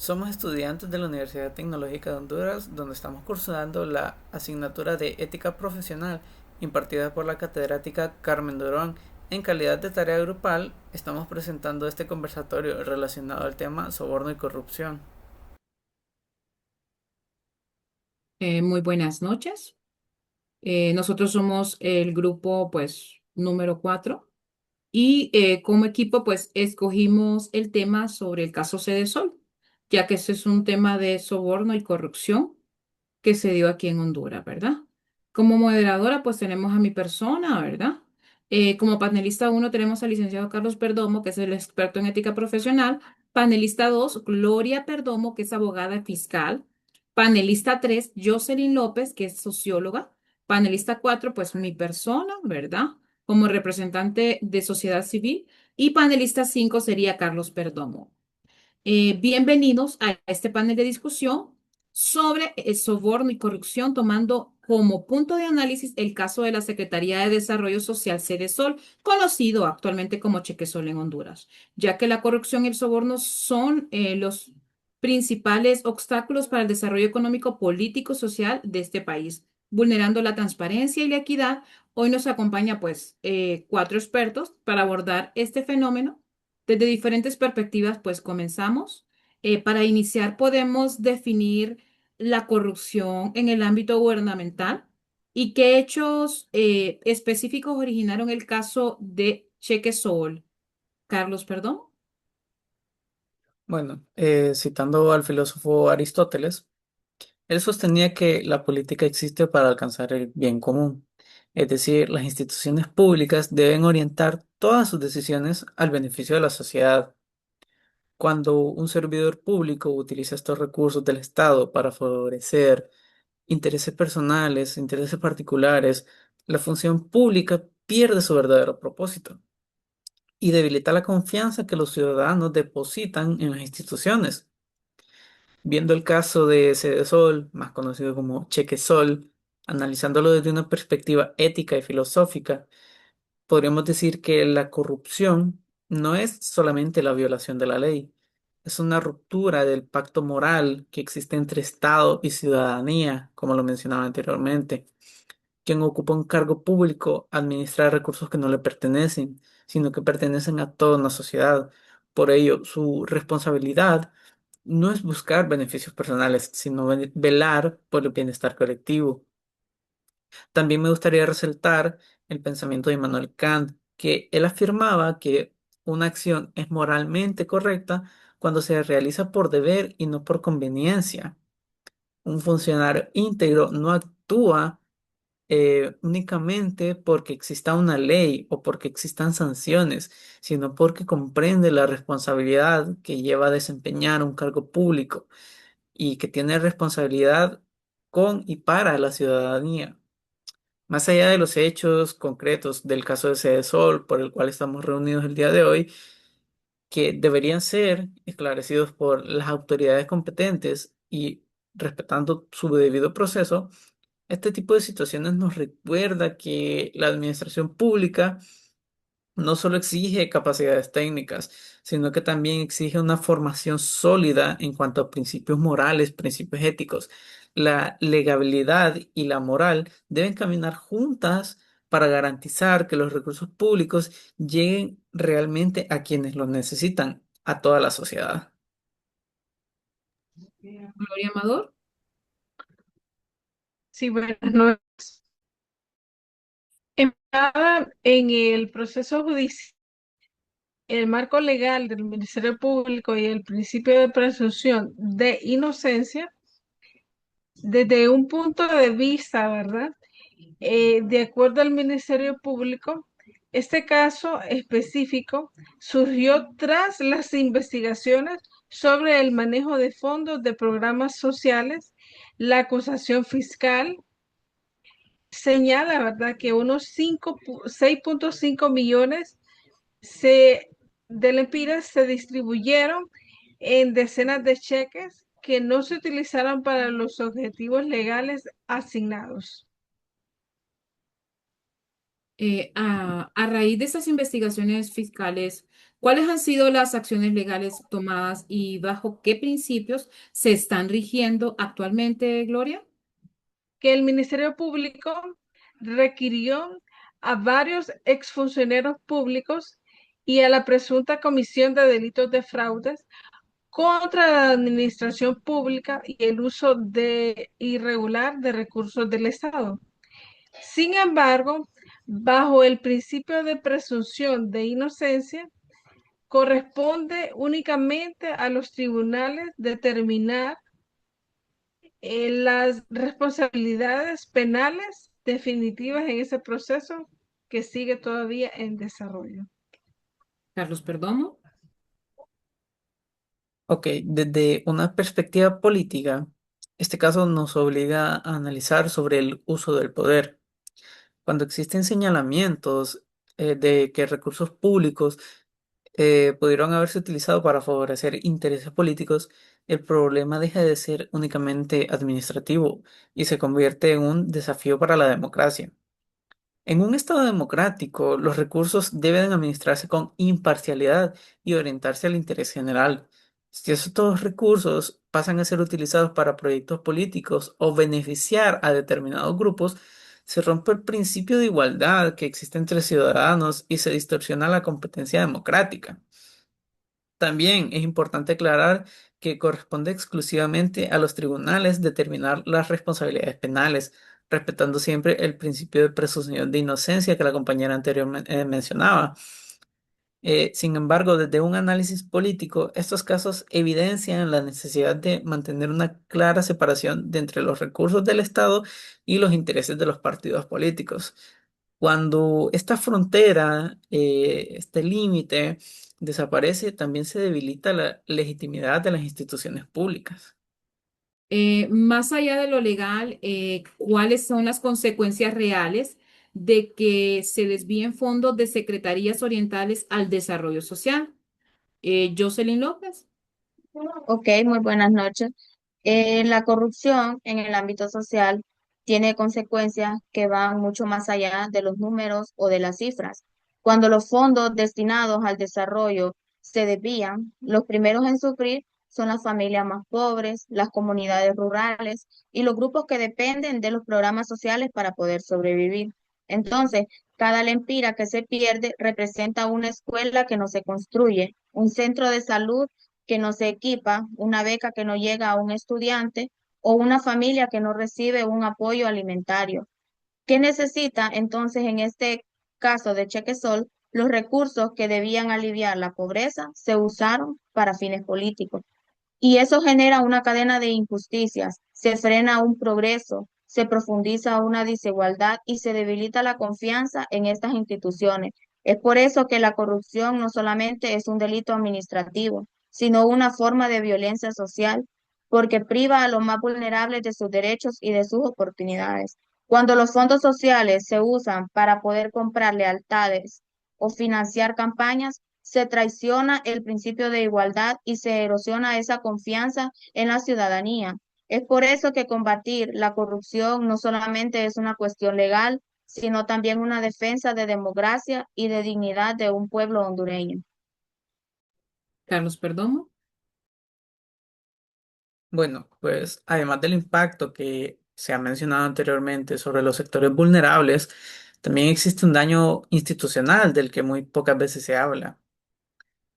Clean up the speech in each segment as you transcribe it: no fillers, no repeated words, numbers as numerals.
Somos estudiantes de la Universidad Tecnológica de Honduras, donde estamos cursando la asignatura de Ética Profesional impartida por la catedrática Carmen Durón. En calidad de tarea grupal, estamos presentando este conversatorio relacionado al tema soborno y corrupción. Muy buenas noches. Nosotros somos el grupo, pues, número 4 y como equipo, pues, escogimos el tema sobre el caso Sol, ya que ese es un tema de soborno y corrupción que se dio aquí en Honduras, ¿verdad? Como moderadora, pues tenemos a mi persona, ¿verdad? Como panelista uno tenemos al licenciado Carlos Perdomo, que es el experto en ética profesional. Panelista 2, Gloria Perdomo, que es abogada fiscal. Panelista 3, Jocelyn López, que es socióloga. Panelista 4, pues mi persona, ¿verdad? Como representante de sociedad civil. Y panelista 5 sería Carlos Perdomo. Bienvenidos a este panel de discusión sobre el soborno y corrupción, tomando como punto de análisis el caso de la Secretaría de Desarrollo Social Sol, conocido actualmente como Chequesol en Honduras, ya que la corrupción y el soborno son los principales obstáculos para el desarrollo económico, político, social de este país, vulnerando la transparencia y la equidad. Hoy nos acompaña pues cuatro expertos para abordar este fenómeno desde diferentes perspectivas, pues comenzamos. Para iniciar, podemos definir la corrupción en el ámbito gubernamental y qué hechos específicos originaron el caso de Cheque Sol. Carlos, perdón. Bueno, citando al filósofo Aristóteles, él sostenía que la política existe para alcanzar el bien común, es decir, las instituciones públicas deben orientar todas sus decisiones al beneficio de la sociedad. Cuando un servidor público utiliza estos recursos del Estado para favorecer intereses personales, intereses particulares, la función pública pierde su verdadero propósito y debilita la confianza que los ciudadanos depositan en las instituciones. Viendo el caso de Sol, más conocido como Cheque Sol, analizándolo desde una perspectiva ética y filosófica, podríamos decir que la corrupción no es solamente la violación de la ley, es una ruptura del pacto moral que existe entre Estado y ciudadanía, como lo mencionaba anteriormente. Quien ocupa un cargo público administra recursos que no le pertenecen, sino que pertenecen a toda una sociedad. Por ello, su responsabilidad no es buscar beneficios personales, sino velar por el bienestar colectivo. También me gustaría resaltar el pensamiento de Immanuel Kant, que él afirmaba que una acción es moralmente correcta cuando se realiza por deber y no por conveniencia. Un funcionario íntegro no actúa únicamente porque exista una ley o porque existan sanciones, sino porque comprende la responsabilidad que lleva a desempeñar un cargo público y que tiene responsabilidad con y para la ciudadanía. Más allá de los hechos concretos del caso de Sede Sol, por el cual estamos reunidos el día de hoy, que deberían ser esclarecidos por las autoridades competentes y respetando su debido proceso, este tipo de situaciones nos recuerda que la administración pública no solo exige capacidades técnicas, sino que también exige una formación sólida en cuanto a principios morales, principios éticos. La legalidad y la moral deben caminar juntas para garantizar que los recursos públicos lleguen realmente a quienes los necesitan, a toda la sociedad. Gloria Amador. Sí, buenas noches. Enfocada en el proceso judicial, el marco legal del Ministerio Público y el principio de presunción de inocencia, desde un punto de vista, ¿verdad? De acuerdo al Ministerio Público, este caso específico surgió tras las investigaciones sobre el manejo de fondos de programas sociales, la acusación fiscal señala, ¿verdad?, que unos 6.5 millones de lempiras se distribuyeron en decenas de cheques que no se utilizaron para los objetivos legales asignados. A raíz de estas investigaciones fiscales, ¿Cuáles han sido las acciones legales tomadas y bajo qué principios se están rigiendo actualmente, Gloria? Que el Ministerio Público requirió a varios exfuncionarios públicos y a la presunta comisión de delitos de fraudes contra la administración pública y el uso irregular de recursos del Estado. Sin embargo, bajo el principio de presunción de inocencia, corresponde únicamente a los tribunales determinar las responsabilidades penales definitivas en ese proceso que sigue todavía en desarrollo. Carlos Perdomo. Ok, desde una perspectiva política, este caso nos obliga a analizar sobre el uso del poder. Cuando existen señalamientos de que recursos públicos pudieron haberse utilizado para favorecer intereses políticos, el problema deja de ser únicamente administrativo y se convierte en un desafío para la democracia. En un Estado democrático, los recursos deben administrarse con imparcialidad y orientarse al interés general. Si estos recursos pasan a ser utilizados para proyectos políticos o beneficiar a determinados grupos, se rompe el principio de igualdad que existe entre ciudadanos y se distorsiona la competencia democrática. También es importante aclarar que corresponde exclusivamente a los tribunales determinar las responsabilidades penales, respetando siempre el principio de presunción de inocencia que la compañera anteriormente mencionaba. Sin embargo, desde un análisis político, estos casos evidencian la necesidad de mantener una clara separación de entre los recursos del Estado y los intereses de los partidos políticos. Cuando esta frontera, este límite desaparece, también se debilita la legitimidad de las instituciones públicas. Más allá de lo legal, ¿cuáles son las consecuencias reales de que se desvíen fondos de secretarías orientales al desarrollo social? Jocelyn López. Ok, muy buenas noches. La corrupción en el ámbito social tiene consecuencias que van mucho más allá de los números o de las cifras. Cuando los fondos destinados al desarrollo se desvían, los primeros en sufrir son las familias más pobres, las comunidades rurales y los grupos que dependen de los programas sociales para poder sobrevivir. Entonces, cada lempira que se pierde representa una escuela que no se construye, un centro de salud que no se equipa, una beca que no llega a un estudiante o una familia que no recibe un apoyo alimentario. ¿Qué necesita entonces en este caso de Chequesol? Los recursos que debían aliviar la pobreza se usaron para fines políticos. Y eso genera una cadena de injusticias, se frena un progreso, se profundiza una desigualdad y se debilita la confianza en estas instituciones. Es por eso que la corrupción no solamente es un delito administrativo, sino una forma de violencia social, porque priva a los más vulnerables de sus derechos y de sus oportunidades. Cuando los fondos sociales se usan para poder comprar lealtades o financiar campañas, se traiciona el principio de igualdad y se erosiona esa confianza en la ciudadanía. Es por eso que combatir la corrupción no solamente es una cuestión legal, sino también una defensa de democracia y de dignidad de un pueblo hondureño. Carlos Perdomo. Bueno, pues además del impacto que se ha mencionado anteriormente sobre los sectores vulnerables, también existe un daño institucional del que muy pocas veces se habla.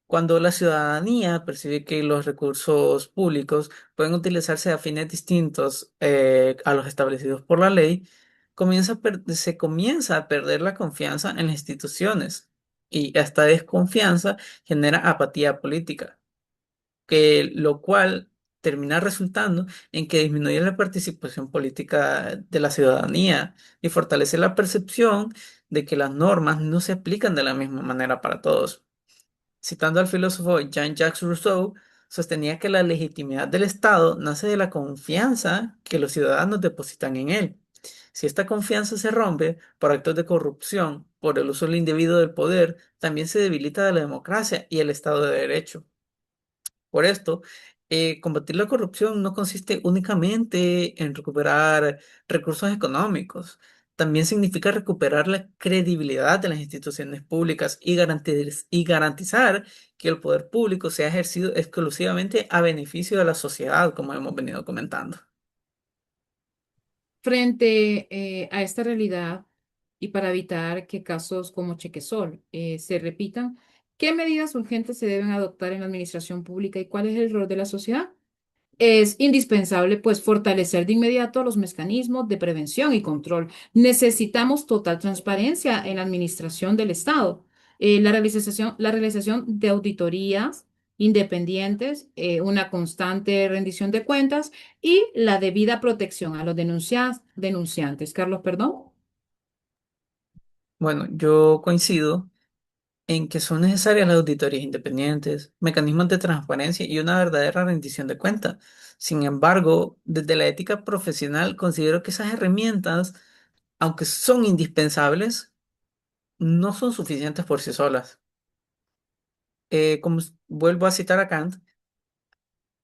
Cuando la ciudadanía percibe que los recursos públicos pueden utilizarse a fines distintos a los establecidos por la ley, se comienza a perder la confianza en las instituciones y esta desconfianza genera apatía política, lo cual termina resultando en que disminuye la participación política de la ciudadanía y fortalece la percepción de que las normas no se aplican de la misma manera para todos. Citando al filósofo Jean-Jacques Rousseau, sostenía que la legitimidad del Estado nace de la confianza que los ciudadanos depositan en él. Si esta confianza se rompe por actos de corrupción, por el uso indebido del poder, también se debilita la democracia y el Estado de Derecho. Por esto, combatir la corrupción no consiste únicamente en recuperar recursos económicos, también significa recuperar la credibilidad de las instituciones públicas y garantizar que el poder público sea ejercido exclusivamente a beneficio de la sociedad, como hemos venido comentando. Frente a esta realidad y para evitar que casos como Chequesol se repitan, ¿qué medidas urgentes se deben adoptar en la administración pública y cuál es el rol de la sociedad? Es indispensable, pues, fortalecer de inmediato los mecanismos de prevención y control. Necesitamos total transparencia en la administración del Estado. La realización de auditorías independientes, una constante rendición de cuentas y la debida protección a los denunciantes. Carlos, perdón. Bueno, yo coincido en que son necesarias las auditorías independientes, mecanismos de transparencia y una verdadera rendición de cuentas. Sin embargo, desde la ética profesional considero que esas herramientas, aunque son indispensables, no son suficientes por sí solas. Vuelvo a citar a Kant,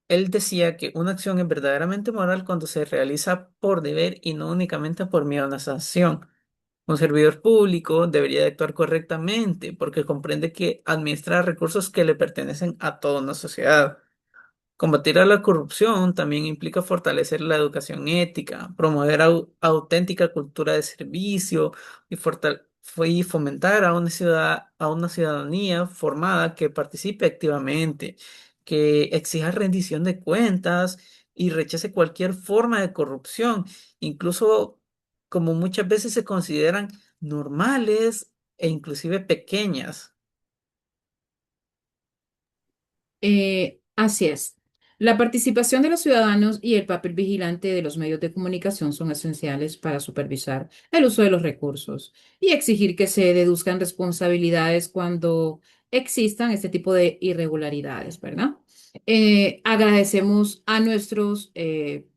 él decía que una acción es verdaderamente moral cuando se realiza por deber y no únicamente por miedo a una sanción. Un servidor público debería de actuar correctamente porque comprende que administra recursos que le pertenecen a toda una sociedad. Combatir a la corrupción también implica fortalecer la educación ética, promover auténtica cultura de servicio y fomentar a una ciudadanía formada que participe activamente, que exija rendición de cuentas y rechace cualquier forma de corrupción, incluso como muchas veces se consideran normales e inclusive pequeñas. Así es. La participación de los ciudadanos y el papel vigilante de los medios de comunicación son esenciales para supervisar el uso de los recursos y exigir que se deduzcan responsabilidades cuando existan este tipo de irregularidades, ¿verdad? Agradecemos a nuestros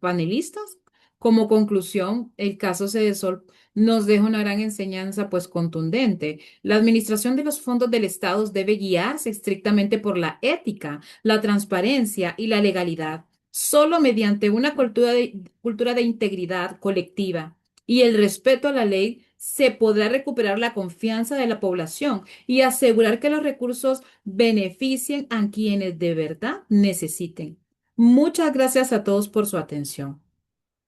panelistas. Como conclusión, el caso Cedesol nos deja una gran enseñanza, pues contundente. La administración de los fondos del Estado debe guiarse estrictamente por la ética, la transparencia y la legalidad. Solo mediante una cultura de integridad colectiva y el respeto a la ley se podrá recuperar la confianza de la población y asegurar que los recursos beneficien a quienes de verdad necesiten. Muchas gracias a todos por su atención.